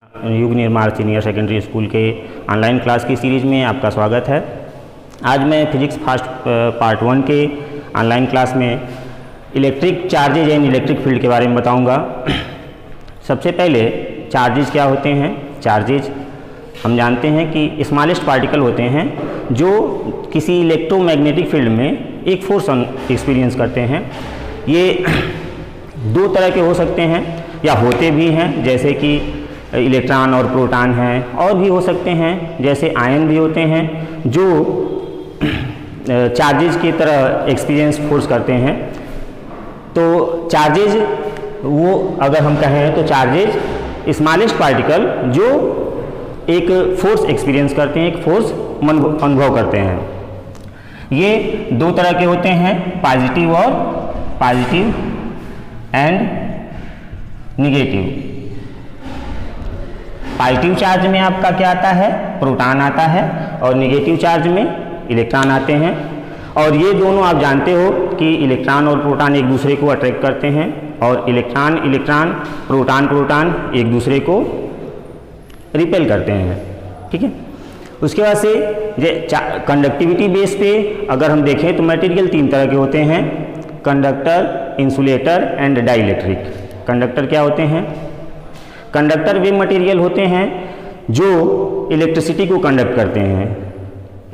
युग निर्माण senior secondary school के ऑनलाइन क्लास की सीरीज़ में आपका स्वागत है। आज मैं फिजिक्स फर्स्ट पार्ट 1 के ऑनलाइन क्लास में electric charges and electric field के बारे में बताऊंगा। सबसे पहले चार्जेज क्या होते हैं। चार्जेज हम जानते हैं कि स्मॉलेस्ट पार्टिकल होते हैं जो किसी इलेक्ट्रोमैग्नेटिक फील्ड में एक फोर्स एक्सपीरियंस करते हैं। ये दो तरह के हो सकते हैं या होते भी हैं, जैसे कि इलेक्ट्रॉन और प्रोटॉन हैं, और भी हो सकते हैं जैसे आयन भी होते हैं जो चार्जेज की तरह एक्सपीरियंस फोर्स करते हैं। तो चार्जेज वो अगर हम कहें तो चार्जेज स्मॉलेस्ट पार्टिकल जो एक फोर्स एक्सपीरियंस करते हैं, एक फोर्स अनुभव करते हैं। ये दो तरह के होते हैं, positive and negative. Positive charge में आपका क्या आता है, प्रोटॉन आता है, और निगेटिव चार्ज में इलेक्ट्रॉन आते हैं। और ये दोनों आप जानते हो कि इलेक्ट्रॉन और प्रोटॉन एक दूसरे को अट्रैक्ट करते हैं, और इलेक्ट्रॉन प्रोटॉन एक दूसरे को रिपेल करते हैं। ठीक है। उसके बाद से कंडक्टिविटी बेस पे अगर हम देखें तो मटेरियल तीन तरह के होते हैं, conductor, insulator and dielectric. Conductor क्या होते हैं? कंडक्टर वे मटेरियल होते हैं जो इलेक्ट्रिसिटी को कंडक्ट करते हैं।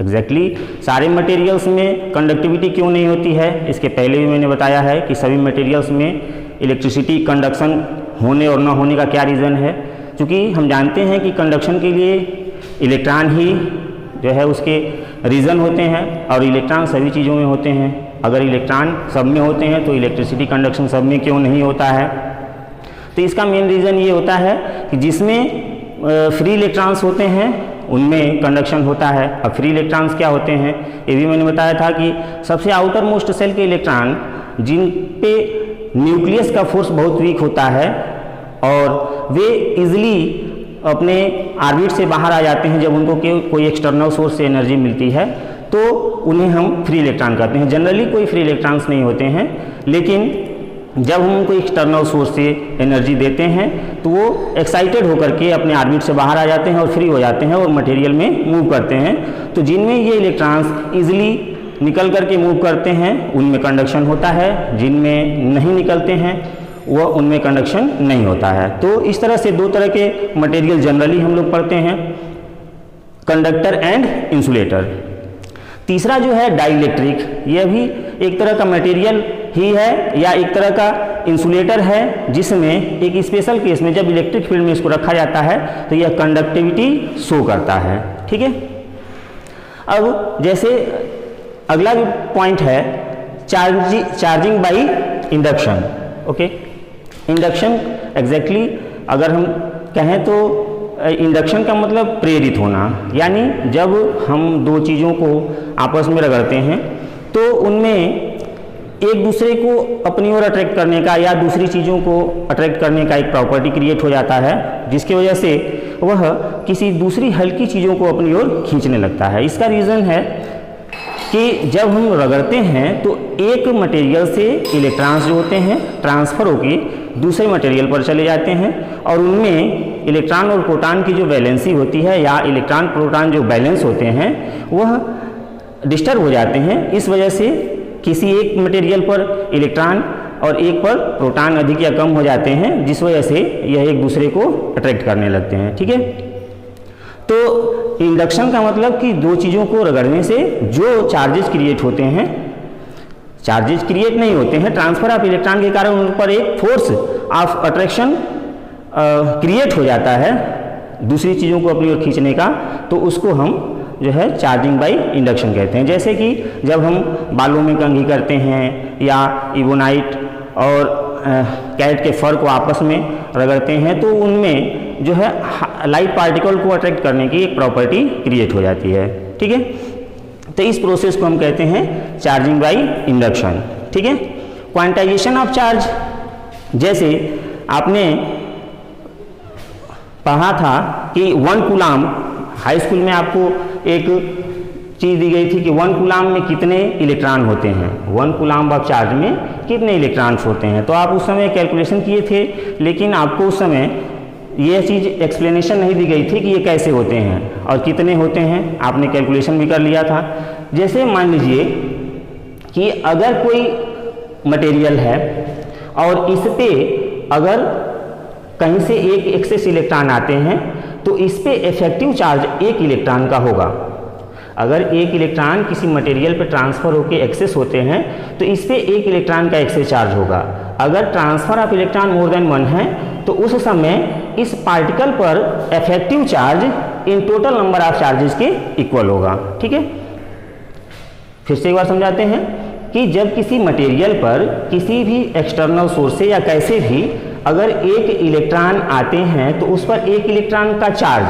एग्जैक्टली सारे मटेरियल्स में कंडक्टिविटी क्यों नहीं होती है, इसके पहले भी मैंने बताया है कि सभी मटेरियल्स में इलेक्ट्रिसिटी कंडक्शन होने और न होने का क्या रीज़न है। क्योंकि हम जानते हैं कि कंडक्शन के लिए इलेक्ट्रॉन ही जो है उसके रीज़न होते हैं, और इलेक्ट्रॉन सभी चीज़ों में होते हैं। अगर इलेक्ट्रॉन सब में होते हैं तो इलेक्ट्रिसिटी कंडक्शन सब में क्यों नहीं होता है? तो इसका मेन रीज़न ये होता है कि जिसमें फ्री इलेक्ट्रॉन्स होते हैं उनमें कंडक्शन होता है। अब फ्री इलेक्ट्रॉन्स क्या होते हैं ये भी मैंने बताया था कि सबसे आउटर मोस्ट सेल के इलेक्ट्रॉन जिन पे न्यूक्लियस का फोर्स बहुत वीक होता है और वे इजीली अपने ऑर्बिट से बाहर आ जाते हैं जब उनको कोई एक्सटर्नल सोर्स से एनर्जी मिलती है, तो उन्हें हम फ्री इलेक्ट्रॉन कहते हैं। जनरली कोई फ्री इलेक्ट्रॉन्स नहीं होते हैं, लेकिन जब हम उनको एक्सटर्नल सोर्स से एनर्जी देते हैं तो वो एक्साइटेड होकर के अपने ऑर्बिट से बाहर आ जाते हैं और फ्री हो जाते हैं और मटेरियल में मूव करते हैं। तो जिनमें ये इलेक्ट्रॉन्स इजीली निकल करके मूव करते हैं उनमें कंडक्शन होता है, जिनमें नहीं निकलते हैं वो उनमें कंडक्शन नहीं होता है। तो इस तरह से दो तरह के मटेरियल जनरली हम लोग पढ़ते हैं, कंडक्टर एंड इंसुलेटर। तीसरा जो है डाइइलेक्ट्रिक, यह भी एक तरह का मटेरियल ही है या एक तरह का इंसुलेटर है, जिसमें एक स्पेशल केस में जब इलेक्ट्रिक फील्ड में इसको रखा जाता है तो यह कंडक्टिविटी शो करता है। ठीक है। अब जैसे अगला जो पॉइंट है charging by induction. Okay, induction exactly अगर हम कहें तो इंडक्शन का मतलब प्रेरित होना, यानी जब हम दो चीज़ों को आपस में रगड़ते हैं तो उनमें एक दूसरे को अपनी ओर अट्रैक्ट करने का या दूसरी चीज़ों को अट्रैक्ट करने का एक प्रॉपर्टी क्रिएट हो जाता है, जिसकी वजह से वह किसी दूसरी हल्की चीज़ों को अपनी ओर खींचने लगता है। इसका रीज़न है कि जब हम रगड़ते हैं तो एक मटेरियल से इलेक्ट्रॉन्स जो होते हैं ट्रांसफ़र होकर दूसरे मटेरियल पर चले जाते हैं, और उनमें इलेक्ट्रॉन और प्रोटॉन की जो वैलेंसी होती है या इलेक्ट्रॉन प्रोटॉन जो बैलेंस होते हैं वह डिस्टर्ब हो जाते हैं। इस वजह से किसी एक मटेरियल पर इलेक्ट्रॉन और एक पर प्रोटॉन अधिक या कम हो जाते हैं, जिस वजह से यह एक दूसरे को अट्रैक्ट करने लगते हैं। ठीक है। तो इंडक्शन का मतलब कि दो चीज़ों को रगड़ने से जो चार्जेस क्रिएट होते हैं, चार्जेस क्रिएट नहीं होते हैं, ट्रांसफर ऑफ इलेक्ट्रॉन के कारण उन पर एक फोर्स ऑफ अट्रैक्शन क्रिएट हो जाता है दूसरी चीज़ों को अपनी ओर खींचने का, तो उसको हम जो है चार्जिंग बाई इंडक्शन कहते हैं। जैसे कि जब हम बालों में कंघी करते हैं या इबोनाइट और कैट के फर को आपस में रगड़ते हैं तो उनमें जो है लाइट पार्टिकल को अट्रैक्ट करने की एक प्रॉपर्टी क्रिएट हो जाती है। ठीक है। तो इस प्रोसेस को हम कहते हैं चार्जिंग बाई इंडक्शन। ठीक है। क्वांटाइजेशन ऑफ चार्ज, जैसे आपने पढ़ा था कि 1 कूलाम, हाई स्कूल में आपको एक चीज़ दी गई थी कि 1 कूलाम में कितने इलेक्ट्रॉन होते हैं, 1 कूलाम ऑफ चार्ज में कितने इलेक्ट्रॉन्स होते हैं। तो आप उस समय कैलकुलेशन किए थे, लेकिन आपको उस समय ये चीज़ एक्सप्लेनेशन नहीं दी गई थी कि ये कैसे होते हैं और कितने होते हैं, आपने कैलकुलेशन भी कर लिया था। जैसे मान लीजिए कि अगर कोई मटेरियल है और इस पे अगर कहीं से एक एक्सेस इलेक्ट्रॉन आते हैं तो इस पे इफेक्टिव चार्ज एक इलेक्ट्रॉन का होगा। अगर एक इलेक्ट्रॉन किसी मटेरियल पे ट्रांसफ़र होकर एक्सेस होते हैं तो इस पे एक इलेक्ट्रॉन का एक्सेस चार्ज होगा। अगर transfer of electron more than 1 है तो उस समय इस पार्टिकल पर effective charge in total number of charges के इक्वल होगा। ठीक है, फिर से एक बार समझाते हैं कि जब किसी मटेरियल पर किसी भी एक्सटर्नल सोर्स से या कैसे भी अगर एक इलेक्ट्रॉन आते हैं तो उस पर एक इलेक्ट्रॉन का चार्ज,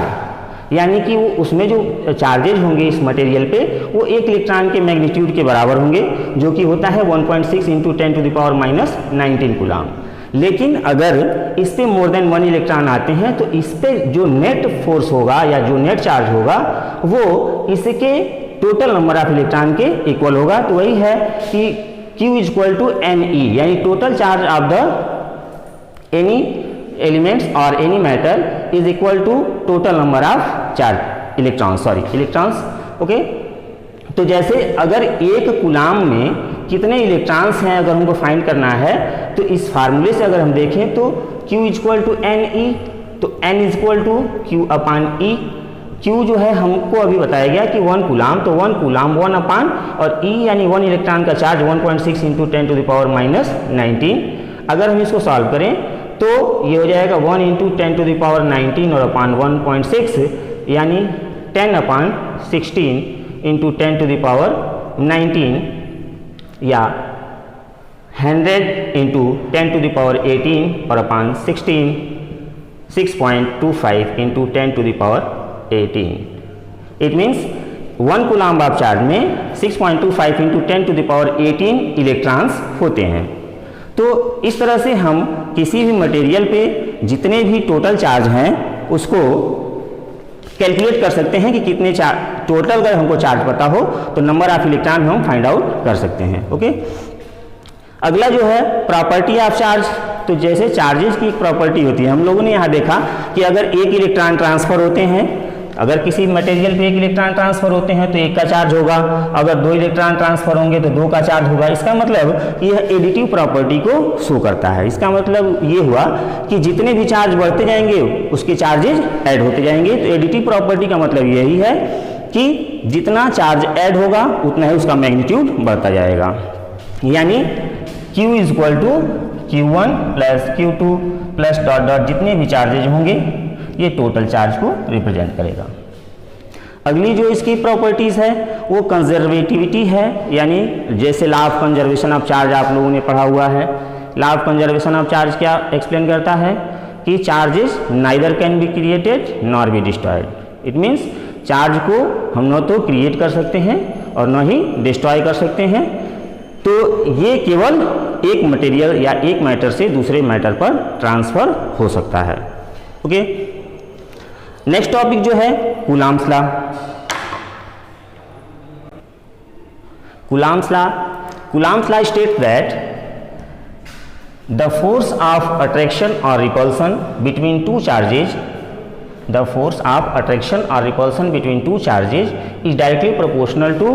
यानी कि वो उसमें जो चार्जेज होंगे इस मटेरियल पे वो एक इलेक्ट्रॉन के मैग्नीट्यूड के बराबर होंगे, जो कि होता है 1.6 इंटू 10⁻⁻19 कूलम। लेकिन अगर इस पे मोर देन 1 इलेक्ट्रॉन आते हैं तो इस पे जो नेट फोर्स होगा या जो नेट चार्ज होगा वो इसके टोटल नंबर ऑफ इलेक्ट्रॉन के इक्वल होगा। तो वही है कि Q इक्वल टू NE, यानी total charge of the any elements और any matter is equal to total number of charge electrons. Okay, तो जैसे अगर एक कूलम में कितने इलेक्ट्रॉन्स हैं अगर हमको फाइंड करना है तो इस फार्मूले से अगर हम देखें तो Q इक्वल टू NE, तो N equal to Q upon E। Q जो है हमको अभी बताया गया कि 1 कूलम, तो 1 कूलम 1 अपॉन और E यानी 1 इलेक्ट्रॉन का चार्ज 1.6 इंटू 10⁻⁻19। अगर हम इसको सॉल्व करें तो ये हो जाएगा 1 इंटू 10⁻19 और अपॉन 1.6 यानी 10 अपॉन 16 इंटू 10⁻19 या 100 इंटू 10⁻18 और upon 16 6.25 into 10⁻18। It means 1 coulomb of charge में 6.25 इंटू 10⁻18 इलेक्ट्रॉन्स होते हैं। तो इस तरह से हम किसी भी मटेरियल पे जितने भी टोटल चार्ज हैं उसको कैलकुलेट कर सकते हैं कि कितने टोटल अगर हमको चार्ज पता हो तो नंबर ऑफ इलेक्ट्रॉन हम फाइंड आउट कर सकते हैं। ओके, अगला जो है प्रॉपर्टी ऑफ चार्ज। तो जैसे चार्जेस की एक प्रॉपर्टी होती है, हम लोगों ने यहाँ देखा कि अगर एक इलेक्ट्रॉन ट्रांसफर होते हैं, अगर किसी मटेरियल पे एक इलेक्ट्रॉन ट्रांसफर होते हैं तो 1 का चार्ज होगा, अगर 2 इलेक्ट्रॉन ट्रांसफर होंगे तो 2 का चार्ज होगा। इसका मतलब यह एडिटिव प्रॉपर्टी को शो करता है। इसका मतलब ये हुआ कि जितने भी चार्ज बढ़ते जाएंगे उसके चार्जेज ऐड होते जाएंगे। तो एडिटिव प्रॉपर्टी का मतलब यही है कि जितना चार्ज ऐड होगा उतना ही उसका मैग्नीट्यूड बढ़ता जाएगा। यानी Q equal to Q1 plus Q2 plus dot dot जितने भी चार्जेज होंगे ये टोटल चार्ज को रिप्रेजेंट करेगा। अगली जो इसकी प्रॉपर्टीज़ है वो कंजर्वेटिविटी है, यानी जैसे law of conservation of charge आप लोगों ने पढ़ा हुआ है। Law of conservation of charge क्या एक्सप्लेन करता है कि charges neither can be created nor be destroyed. It means charge को हम न तो क्रिएट कर सकते हैं और न ही डिस्ट्रॉय कर सकते हैं। तो ये केवल एक मटेरियल या एक मैटर से दूसरे मैटर पर ट्रांसफर हो सकता है। ओके, नेक्स्ट टॉपिक जो है Coulomb's law. Coulomb's law state that the force of attraction और repulsion between two charges is directly proportional to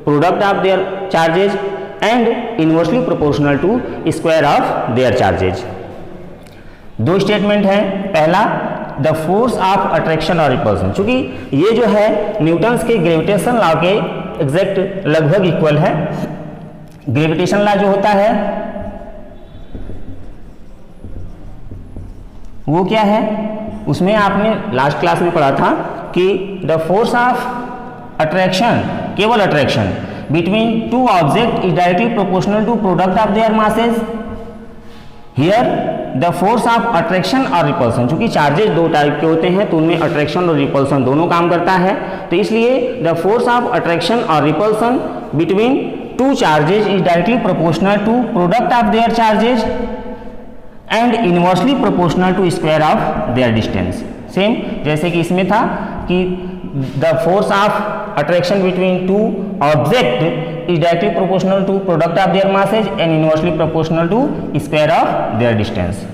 product of their charges and inversely proportional to square of their charges। दो statement है। पहला, the force of attraction और repulsion, चूंकि ये जो है Newton's के ग्रेविटेशन लॉ के एग्जैक्ट लगभग इक्वल है। ग्रेविटेशन लॉ जो होता है वो क्या है, उसमें आपने लास्ट क्लास में पढ़ा था कि द फोर्स ऑफ अट्रैक्शन, केवल attraction between two object is directly proportional to product of their masses. Here the force of attraction और रिपल्सन, चूंकि चार्जेस दो टाइप के होते हैं तो उनमें अट्रैक्शन और रिपल्सन दोनों काम करता है, तो इसलिए द फोर्स ऑफ अट्रैक्शन और repulsion between two charges is directly proportional to product of their charges and inversely proportional to square of their distance. Same जैसे कि इसमें था कि the force of attraction between two object is directly proportional to product of their masses and inversely proportional to square of their distance.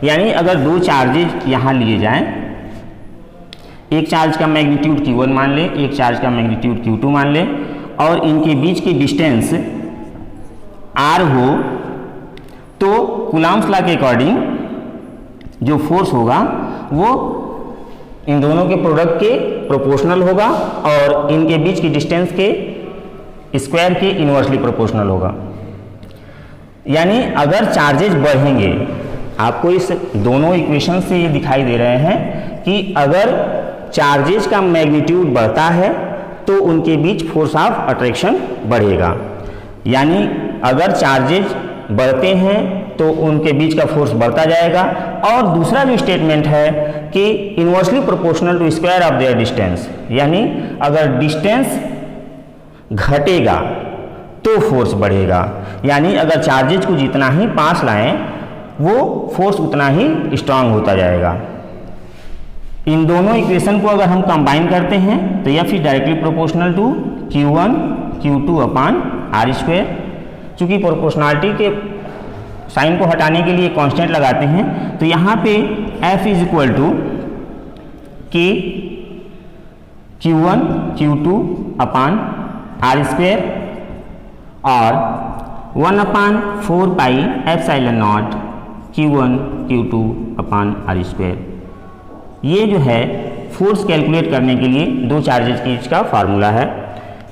यानी अगर दो charges यहाँ लिए जाएं, एक चार्ज का मैग्नीट्यूड Q1 मान ले, एक चार्ज का मैग्नीट्यूड Q2 मान ले, और इनके बीच की डिस्टेंस R हो, तो कूलम्ब्स लॉ के अकॉर्डिंग जो फोर्स होगा वो इन दोनों के प्रोडक्ट के प्रोपोर्शनल होगा और इनके बीच की डिस्टेंस के स्क्वायर के इनवर्सली प्रोपोर्शनल होगा। यानी अगर चार्जेज बढ़ेंगे, आपको इस दोनों इक्वेशन से ये दिखाई दे रहे हैं कि अगर चार्जेज का मैग्नीट्यूड बढ़ता है तो उनके बीच फोर्स ऑफ अट्रैक्शन बढ़ेगा। यानी अगर चार्जेज बढ़ते हैं तो उनके बीच का फोर्स बढ़ता जाएगा। और दूसरा जो स्टेटमेंट है कि inversely proportional to square of their distance, यानी अगर डिस्टेंस घटेगा तो फोर्स बढ़ेगा। यानी अगर चार्जेज को जितना ही पास लाएं वो फोर्स उतना ही स्ट्रांग होता जाएगा। इन दोनों इक्वेशन को अगर हम कंबाइन करते हैं तो यह फिर directly proportional to Q1 Q2 upon R square. चूँकि प्रोपोर्शनलिटी के साइन को हटाने के लिए कांस्टेंट लगाते हैं तो यहाँ पे F is equal to K Q1 Q2 upon R square और 1/4 pi epsilon naught Q1 Q2 upon R square. ये जो है फोर्स कैलकुलेट करने के लिए दो चार्जेज की का फार्मूला है।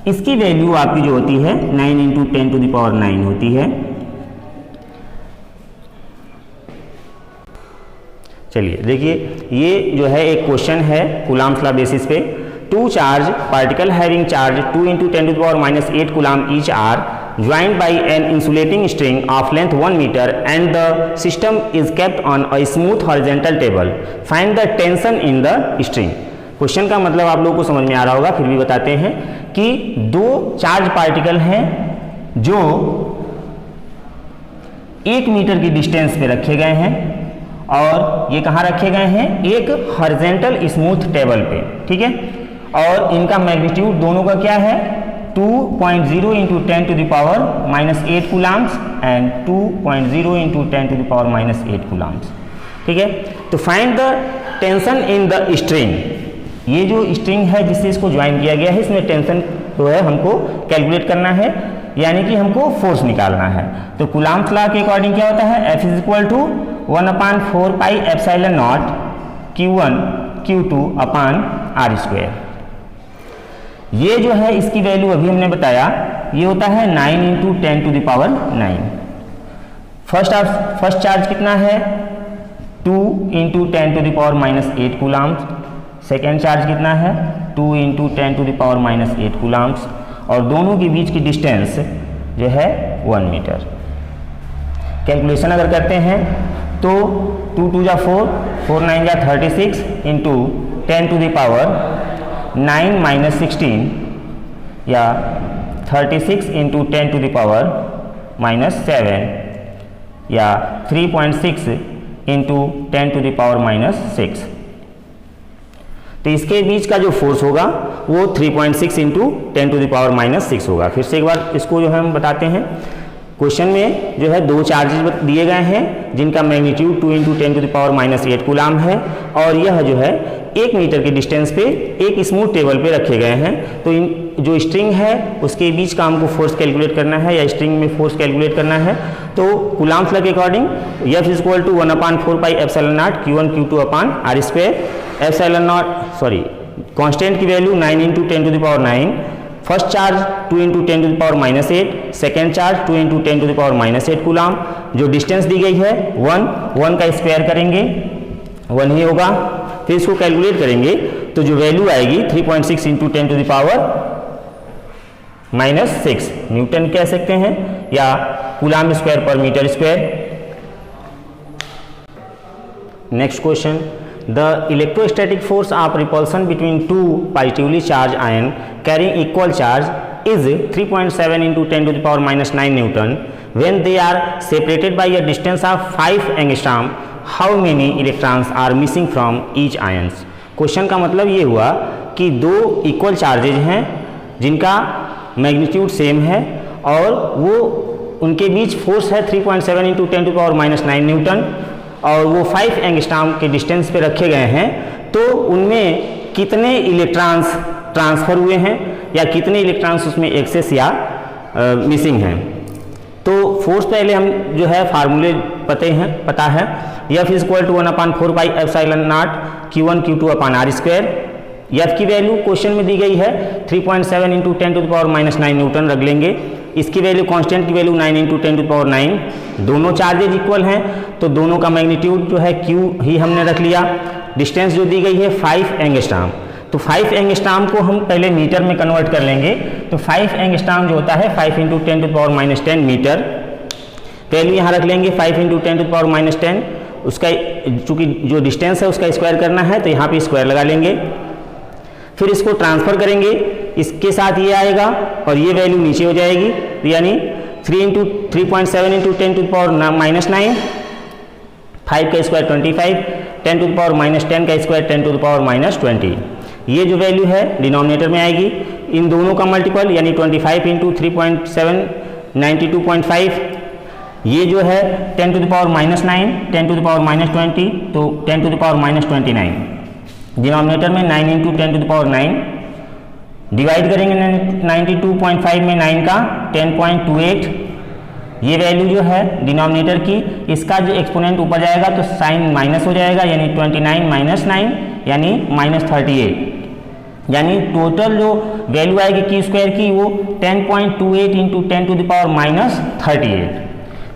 इसकी वैल्यू आपकी जो होती है 9 × 10⁹ होती है। चलिए देखिए, ये जो है एक क्वेश्चन है कूलम्ब्स लॉ बेसिस पे। Two charge particle having charge 2 × 10⁻⁸ coulomb each are joined by an insulating string of length 1 meter and the system is kept on a smooth horizontal table. Find the tension in the string. Question का मतलब आप लोगों को समझ में आ रहा होगा, फिर भी बताते हैं कि दो चार्ज पार्टिकल हैं जो 1 मीटर की डिस्टेंस पे रखे गए हैं और ये कहाँ रखे गए हैं, एक हॉरिजॉन्टल स्मूथ टेबल पे, ठीक है। और इनका मैग्नीट्यूड दोनों का क्या है, 2.0 × 10⁻⁸ कूलम्ब्स एंड 2.0 × 10⁻⁸ कूलम्ब्स, ठीक है। तो find the tension in the string. ये जो स्ट्रिंग है जिससे इसको ज्वाइन किया गया है, इसमें टेंशन जो है हमको कैलकुलेट करना है, यानी कि हमको फोर्स निकालना है। तो कूलम्ब्स लॉ के अकॉर्डिंग क्या होता है, F is equal to 1/4 pi epsilon naught Q1 Q2 upon R square. ये जो है इसकी वैल्यू अभी हमने बताया, ये होता है 9 × 10⁹। फर्स्ट चार्ज कितना है, 2 × 10⁻⁸ कूलम्ब्स। सेकेंड चार्ज कितना है, 2 × 10⁻⁸ कूलम्ब्स। और दोनों के बीच की डिस्टेंस जो है 1 मीटर। कैलकुलेशन अगर करते हैं तो 2 × 2 4, 4 × 9 = 36 × 10⁻9 - 16 या 36 × 10⁻7 या 3.6 × 10⁻6। तो इसके बीच का जो फोर्स होगा वो 3.6 × 10⁻6 होगा। फिर से एक बार इसको जो है हम बताते हैं। क्वेश्चन में जो है दो चार्जेज दिए गए हैं जिनका मैग्नीट्यूड 2 × 10⁻⁸ कूलम्ब है और यह जो है 1 मीटर के डिस्टेंस पे एक स्मूथ टेबल पे रखे गए हैं। तो इन जो स्ट्रिंग है उसके बीच का हमको फोर्स कैलकुलेट करना है या स्ट्रिंग में फोर्स कैलकुलेट करना है। तो कूलम्ब्स लॉ के according F is equal to 1/4 pi epsilon naught Q1 Q2 upon R square. Epsilon naught constant की value 9 × 10⁹। First charge 2 × 10⁻⁸, second charge 2 × 10⁻⁸ coulomb. जो डिस्टेंस दी गई है 1 का स्क्वायर करेंगे 1 ही होगा। फिर इसको कैलकुलेट करेंगे तो जो वैल्यू आएगी 3.6 × 10⁻⁻6 न्यूटन कह सकते हैं या कूलम्ब स्क्वायर पर metre square. Next question, the electrostatic force of repulsion between two positively charged ions carrying equal charge is 3.7 × 10⁻⁹ Newton when they are separated by a distance of 5 angstrom. How many electrons are missing from each ions? Question का मतलब ये हुआ कि दो equal charges हैं जिनका magnitude same है और वो उनके बीच फोर्स है 3.7 × 10⁻⁹ न्यूटन और वो 5 एंगस्ट्रॉम के डिस्टेंस पे रखे गए हैं, तो उनमें कितने इलेक्ट्रॉन्स ट्रांसफ़र हुए हैं या कितने इलेक्ट्रॉन्स उसमें एक्सेस या मिसिंग हैं। तो फोर्स पहले हम जो है फार्मूले पता है, F equal to 1/4 pi epsilon naught Q1 Q2 upon R square. F की वैल्यू क्वेश्चन में दी गई है 3.7 इंटू 10⁻⁹ न्यूटन रख लेंगे। इसकी वैल्यू कांस्टेंट की वैल्यू 9 इंटू 10⁹। दोनों चार्जेज इक्वल हैं तो दोनों का मैग्नीट्यूड जो है Q ही हमने रख लिया। डिस्टेंस जो दी गई है 5 एंगस्ट्रॉम, तो 5 एंगस्ट्रॉम को हम पहले मीटर में कन्वर्ट कर लेंगे। तो 5 एंगस्ट्रॉम जो होता है 5 इंटू 10⁻⁻10 मीटर। वैल्यू यहाँ रख लेंगे 5 इंटू 10⁻⁻10। उसका चूँकि जो डिस्टेंस है उसका स्क्वायर करना है तो यहाँ पे स्क्वायर लगा लेंगे। फिर इसको ट्रांसफ़र करेंगे, इसके साथ ये आएगा और ये वैल्यू नीचे हो जाएगी, यानी 3.7 इंटू 10⁻⁻9, 5 का स्क्वायर 25, 10⁻⁻10 का स्क्वायर 10⁻⁻20। ये जो वैल्यू है डिनोमिनेटर में आएगी। इन दोनों का मल्टीपल यानी 25 इंटू 3.7 92.5। ये जो है 10⁻⁻9 10⁻⁻20, तो 10⁻⁻29। डिनोमिनेटर में 9 इंटू 10⁻9 डिवाइड करेंगे 92.5 में 9 का 10.28। ये वैल्यू जो है डिनोमिनेटर की, इसका जो एक्सपोनेंट ऊपर जाएगा तो साइन माइनस हो जाएगा, यानी 29 माइनस 9 यानी -38। यानी टोटल जो वैल्यू आएगी की स्क्वायर की वो 10.28 इंटू 10⁻38।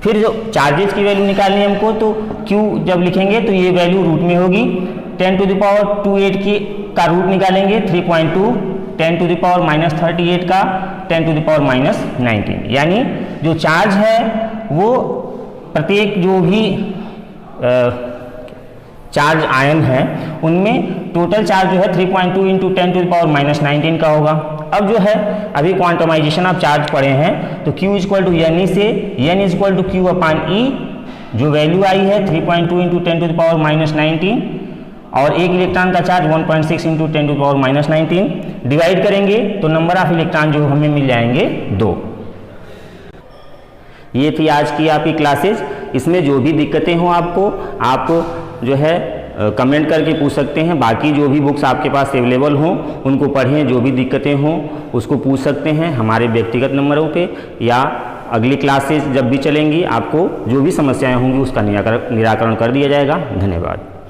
फिर जो चार्जेस की वैल्यू निकालनी है हमको, तो Q जब लिखेंगे तो ये वैल्यू रूट में होगी। 10⁻28 की का रूट निकालेंगे 3.2, 10⁻38 का 10⁻19। यानी जो चार्ज है वो प्रत्येक जो भी चार्ज आयन है उनमें टोटल चार्ज जो है 3.2 इंटू 10⁻19 का होगा। अब जो है अभी क्वांटमाइजेशन ऑफ चार्ज पढ़े हैं, तो Q इक्वल टू N से N equal to Q upon E, जो वैल्यू आई है 3.2 इंटू 10⁻19 और एक इलेक्ट्रॉन का चार्ज 1.6 इंटू 10⁻19 डिवाइड करेंगे तो नंबर ऑफ इलेक्ट्रॉन जो हमें मिल जाएंगे 2। ये थी आज की आपकी क्लासेज। इसमें जो भी दिक्कतें हों आपको, आप जो है कमेंट करके पूछ सकते हैं। बाकी जो भी बुक्स आपके पास अवेलेबल हों उनको पढ़ें, जो भी दिक्कतें हों उसको पूछ सकते हैं हमारे व्यक्तिगत नंबरों पे, या अगली क्लासेज जब भी चलेंगी आपको जो भी समस्याएं होंगी उसका निराकरण कर दिया जाएगा। धन्यवाद।